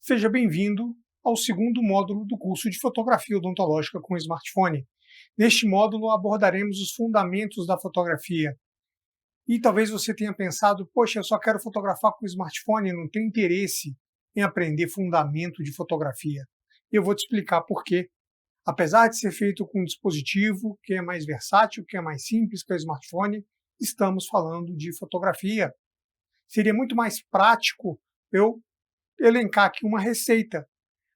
Seja bem-vindo ao segundo módulo do curso de Fotografia Odontológica com Smartphone. Neste módulo abordaremos os fundamentos da fotografia. E talvez você tenha pensado, poxa, eu só quero fotografar com smartphone, não tenho interesse em aprender fundamento de fotografia. Eu vou te explicar por quê. Apesar de ser feito com um dispositivo que é mais versátil, que é mais simples que o smartphone, estamos falando de fotografia. Seria muito mais prático eu elencar aqui uma receita.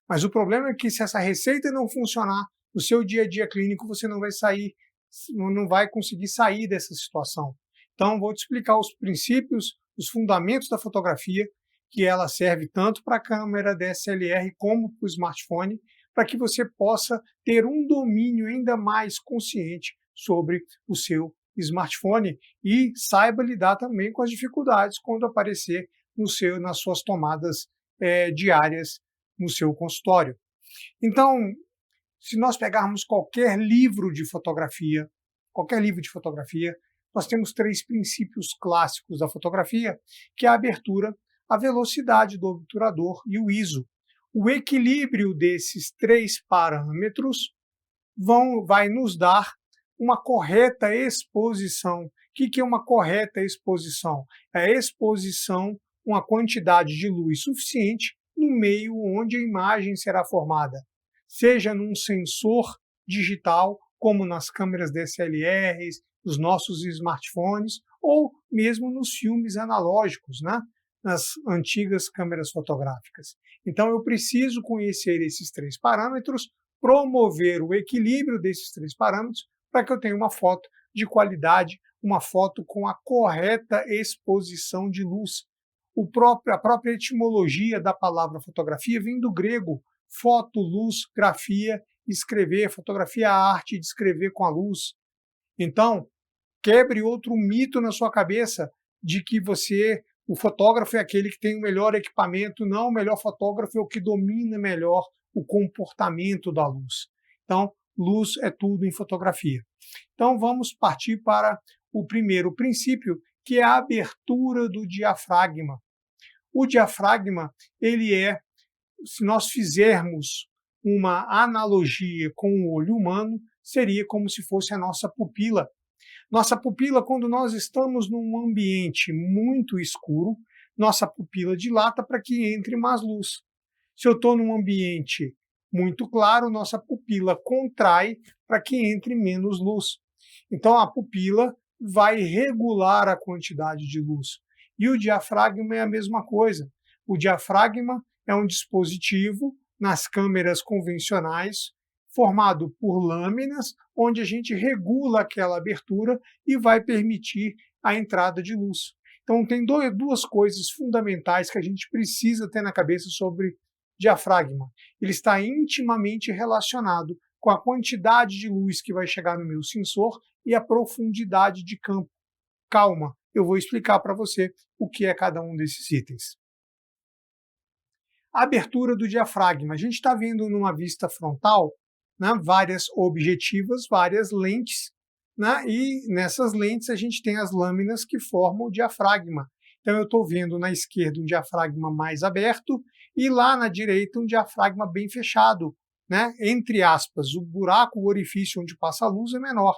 Mas o problema é que se essa receita não funcionar no seu dia a dia clínico, você não vai conseguir sair dessa situação. Então, vou te explicar os princípios, os fundamentos da fotografia, que ela serve tanto para a câmera DSLR como para o smartphone, para que você possa ter um domínio ainda mais consciente sobre o seu smartphone e saiba lidar também com as dificuldades quando aparecer nas suas tomadas diárias no seu consultório. Então, se nós pegarmos qualquer livro de fotografia, nós temos três princípios clássicos da fotografia, que é a abertura, a velocidade do obturador e o ISO. O equilíbrio desses três parâmetros vai nos dar uma correta exposição. O que é uma correta exposição? É a exposição, uma quantidade de luz suficiente no meio onde a imagem será formada, seja num sensor digital, como nas câmeras DSLRs, nos nossos smartphones, ou mesmo nos filmes analógicos, né? Nas antigas câmeras fotográficas. Então eu preciso conhecer esses três parâmetros, promover o equilíbrio desses três parâmetros, para que eu tenha uma foto de qualidade, uma foto com a correta exposição de luz. A própria etimologia da palavra fotografia vem do grego foto, luz, grafia, escrever, fotografia é a arte de escrever com a luz. Então, quebre outro mito na sua cabeça de que o fotógrafo é aquele que tem o melhor equipamento. Não, o melhor fotógrafo é o que domina melhor o comportamento da luz. Então, luz é tudo em fotografia. Então, vamos partir para o primeiro princípio, que é a abertura do diafragma. O diafragma, se nós fizermos uma analogia com o olho humano, seria como se fosse a nossa pupila. Nossa pupila, quando nós estamos num ambiente muito escuro, nossa pupila dilata para que entre mais luz. Se eu estou num ambiente muito claro, nossa pupila contrai para que entre menos luz. Então, a pupila vai regular a quantidade de luz. E o diafragma é a mesma coisa. O diafragma é um dispositivo nas câmeras convencionais, formado por lâminas, onde a gente regula aquela abertura e vai permitir a entrada de luz. Então, tem duas coisas fundamentais que a gente precisa ter na cabeça sobre diafragma. Ele está intimamente relacionado com a quantidade de luz que vai chegar no meu sensor e a profundidade de campo. Calma, eu vou explicar para você o que é cada um desses itens. A abertura do diafragma. A gente está vendo numa vista frontal, né, várias objetivas, várias lentes, né, e nessas lentes a gente tem as lâminas que formam o diafragma. Então eu estou vendo na esquerda um diafragma mais aberto e lá na direita um diafragma bem fechado, né? Entre aspas, o buraco, o orifício onde passa a luz é menor,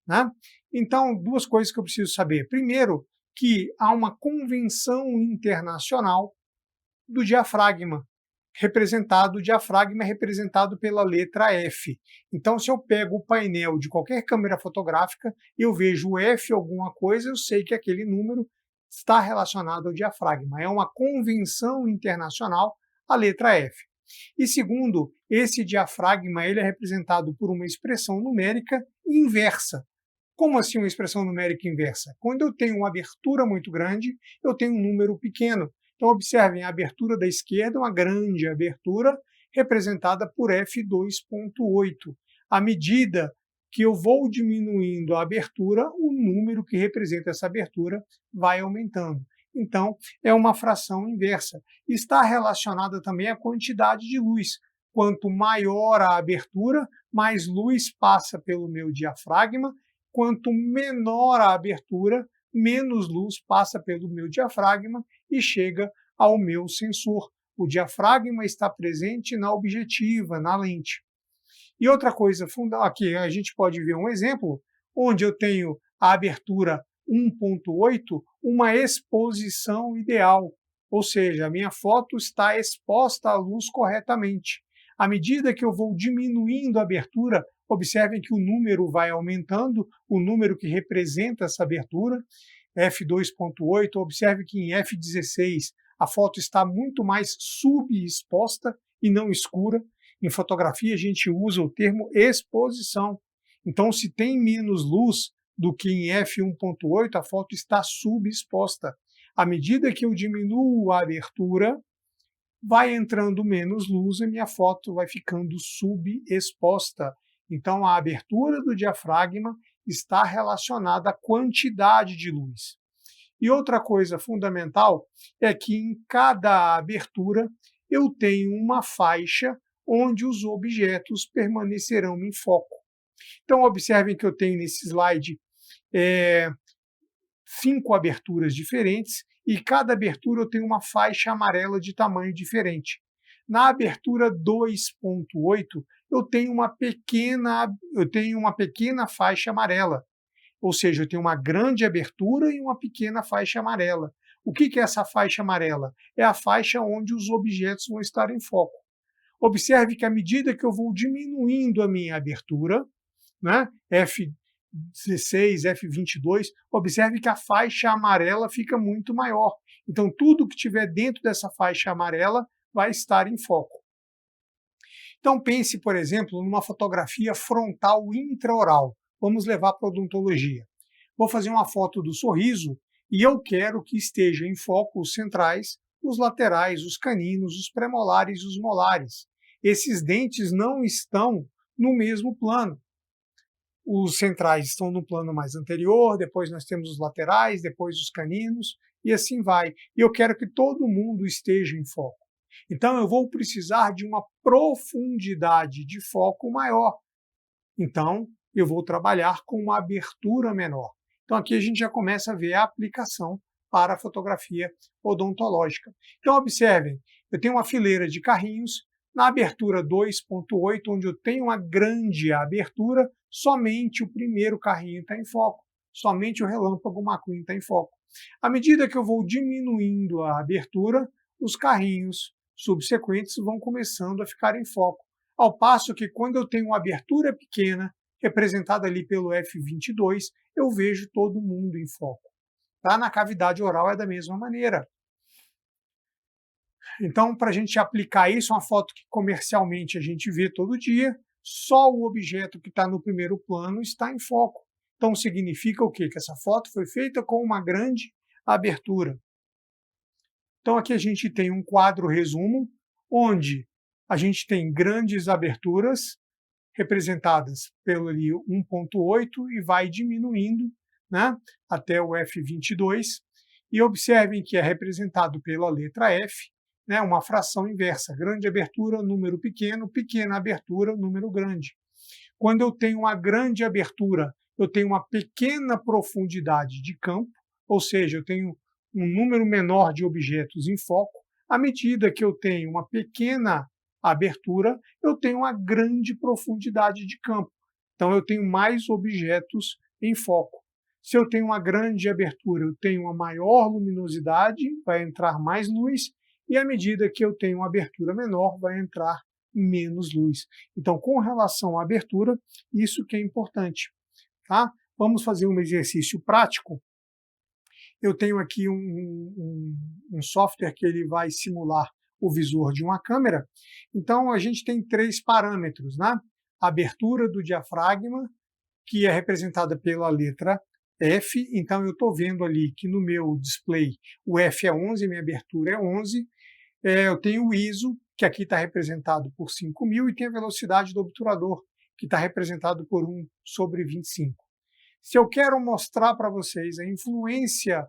né? Então, duas coisas que eu preciso saber. Primeiro, que há uma convenção internacional do diafragma. O diafragma é representado pela letra F. Então, se eu pego o painel de qualquer câmera fotográfica, eu vejo o F alguma coisa, eu sei que aquele número está relacionado ao diafragma. É uma convenção internacional, a letra F. E segundo, esse diafragma ele é representado por uma expressão numérica inversa. Como assim uma expressão numérica inversa? Quando eu tenho uma abertura muito grande, eu tenho um número pequeno. Então, observem, a abertura da esquerda é uma grande abertura, representada por f2.8. À medida que eu vou diminuindo a abertura, o número que representa essa abertura vai aumentando. Então, é uma fração inversa. Está relacionada também à quantidade de luz. Quanto maior a abertura, mais luz passa pelo meu diafragma. Quanto menor a abertura, menos luz passa pelo meu diafragma e chega ao meu sensor. o diafragma está presente na objetiva, na lente. E outra coisa, aqui a gente pode ver um exemplo, onde eu tenho a abertura 1.8, uma exposição ideal, ou seja, a minha foto está exposta à luz corretamente. À medida que eu vou diminuindo a abertura, observem que o número vai aumentando, o número que representa essa abertura, f2.8, observe que em f16 a foto está muito mais subexposta e não escura. Em fotografia a gente usa o termo exposição. Então, se tem menos luz do que em f1.8, a foto está subexposta. À medida que eu diminuo a abertura, vai entrando menos luz e minha foto vai ficando subexposta. Então, a abertura do diafragma está relacionada à quantidade de luz. E outra coisa fundamental é que em cada abertura eu tenho uma faixa onde os objetos permanecerão em foco. Então, observem que eu tenho nesse slide 5 aberturas diferentes e cada abertura eu tenho uma faixa amarela de tamanho diferente. Na abertura 2.8, eu tenho uma pequena faixa amarela, ou seja, eu tenho uma grande abertura e uma pequena faixa amarela. O que é essa faixa amarela? É a faixa onde os objetos vão estar em foco. Observe que à medida que eu vou diminuindo a minha abertura, né, F16, F22, observe que a faixa amarela fica muito maior. Então, tudo que tiver dentro dessa faixa amarela vai estar em foco. Então, pense, por exemplo, numa fotografia frontal intraoral. Vamos levar para a odontologia. Vou fazer uma foto do sorriso e eu quero que esteja em foco os centrais, os laterais, os caninos, os premolares e os molares. Esses dentes não estão no mesmo plano. Os centrais estão no plano mais anterior, depois nós temos os laterais, depois os caninos, e assim vai. E eu quero que todo mundo esteja em foco. Então, eu vou precisar de uma profundidade de foco maior. Então, eu vou trabalhar com uma abertura menor. Então, aqui a gente já começa a ver a aplicação para a fotografia odontológica. Então, observem, eu tenho uma fileira de carrinhos. Na abertura 2.8, onde eu tenho uma grande abertura, somente o primeiro carrinho está em foco, somente o relâmpago McQueen está em foco. À medida que eu vou diminuindo a abertura, os carrinhos subsequentes vão começando a ficar em foco. Ao passo que quando eu tenho uma abertura pequena, representada ali pelo F22, eu vejo todo mundo em foco. Tá? Na cavidade oral é da mesma maneira. Então, para a gente aplicar isso, uma foto que comercialmente a gente vê todo dia, só o objeto que está no primeiro plano está em foco. Então, significa o quê? Que essa foto foi feita com uma grande abertura. Então, aqui a gente tem um quadro resumo, onde a gente tem grandes aberturas, representadas pelo 1.8 e vai diminuindo, né, até o F22. E observem que é representado pela letra F, né, uma fração inversa, grande abertura, número pequeno, pequena abertura, número grande. Quando eu tenho uma grande abertura, eu tenho uma pequena profundidade de campo, ou seja, eu tenho um número menor de objetos em foco. À medida que eu tenho uma pequena abertura, eu tenho uma grande profundidade de campo. Então, eu tenho mais objetos em foco. Se eu tenho uma grande abertura, eu tenho uma maior luminosidade, vai entrar mais luz, e à medida que eu tenho uma abertura menor, vai entrar menos luz. Então, com relação à abertura, isso que é importante. Tá? Vamos fazer um exercício prático. Eu tenho aqui um software que ele vai simular o visor de uma câmera. Então, a gente tem 3 parâmetros, né? A abertura do diafragma, que é representada pela letra F. Então, eu estou vendo ali que no meu display o F é 11, minha abertura é 11. Eu tenho o ISO, que aqui está representado por 5.000, e tem a velocidade do obturador, que está representado por 1/25. Se eu quero mostrar para vocês a influência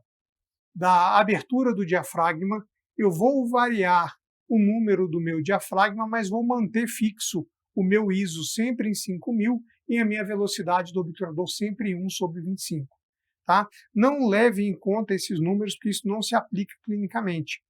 da abertura do diafragma, eu vou variar o número do meu diafragma, mas vou manter fixo o meu ISO sempre em 5.000 e a minha velocidade do obturador sempre em 1/25. Tá? Não leve em conta esses números, porque isso não se aplica clinicamente.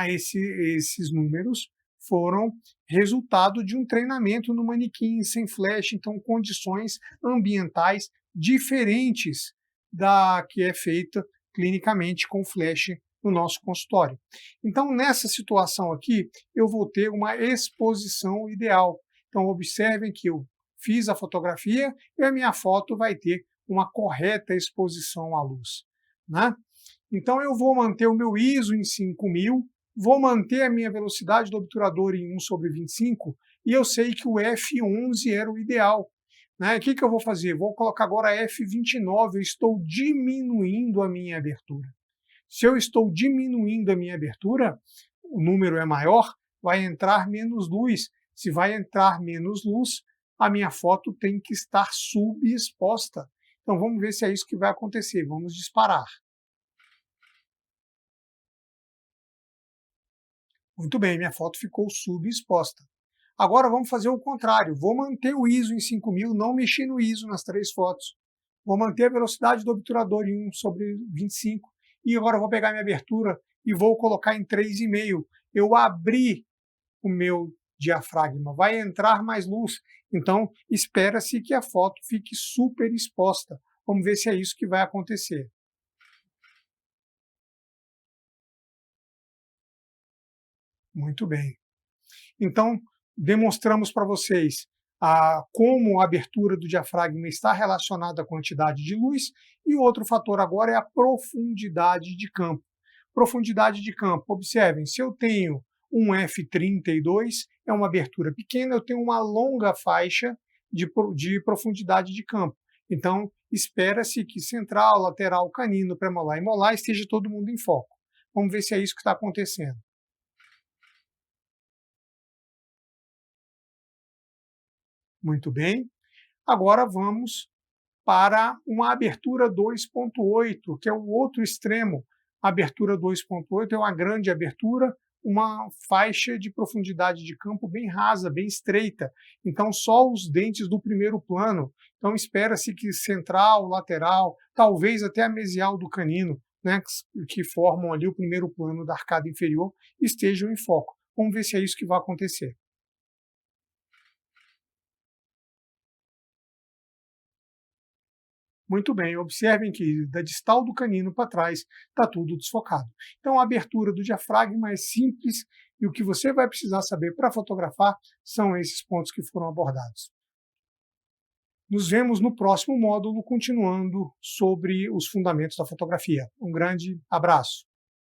Esses números foram resultado de um treinamento no manequim sem flash, então condições ambientais diferentes da que é feita clinicamente com flash no nosso consultório. Então, nessa situação aqui, eu vou ter uma exposição ideal. Então, observem que eu fiz a fotografia e a minha foto vai ter uma correta exposição à luz, né? Então, eu vou manter o meu ISO em 5000, vou manter a minha velocidade do obturador em 1/25, e eu sei que o f11 era o ideal, né? O que eu vou fazer? Vou colocar agora f29, eu estou diminuindo a minha abertura. Se eu estou diminuindo a minha abertura, o número é maior, vai entrar menos luz. Se vai entrar menos luz, a minha foto tem que estar subexposta. Então vamos ver se é isso que vai acontecer. Vamos disparar. Muito bem, minha foto ficou subexposta. Agora vamos fazer o contrário. Vou manter o ISO em 5000, não mexi no ISO nas 3 fotos. Vou manter a velocidade do obturador em 1/25. E agora vou pegar minha abertura e vou colocar em 3,5. Eu abri o meu diafragma, vai entrar mais luz. Então, espera-se que a foto fique super exposta. Vamos ver se é isso que vai acontecer. Muito bem. Então, demonstramos para vocês como a abertura do diafragma está relacionada à quantidade de luz, e o outro fator agora é a profundidade de campo. Profundidade de campo, observem, se eu tenho um f32, é uma abertura pequena, eu tenho uma longa faixa de profundidade de campo. Então, espera-se que central, lateral, canino, premolar e molar esteja todo mundo em foco. Vamos ver se é isso que está acontecendo. Muito bem. Agora vamos para uma abertura 2.8, que é o outro extremo. A abertura 2.8 é uma grande abertura, uma faixa de profundidade de campo bem rasa, bem estreita. Então, só os dentes do primeiro plano. Então, espera-se que central, lateral, talvez até a mesial do canino, né, que formam ali o primeiro plano da arcada inferior, estejam em foco. Vamos ver se é isso que vai acontecer. Muito bem, observem que da distal do canino para trás está tudo desfocado. Então a abertura do diafragma é simples e o que você vai precisar saber para fotografar são esses pontos que foram abordados. Nos vemos no próximo módulo, continuando sobre os fundamentos da fotografia. Um grande abraço.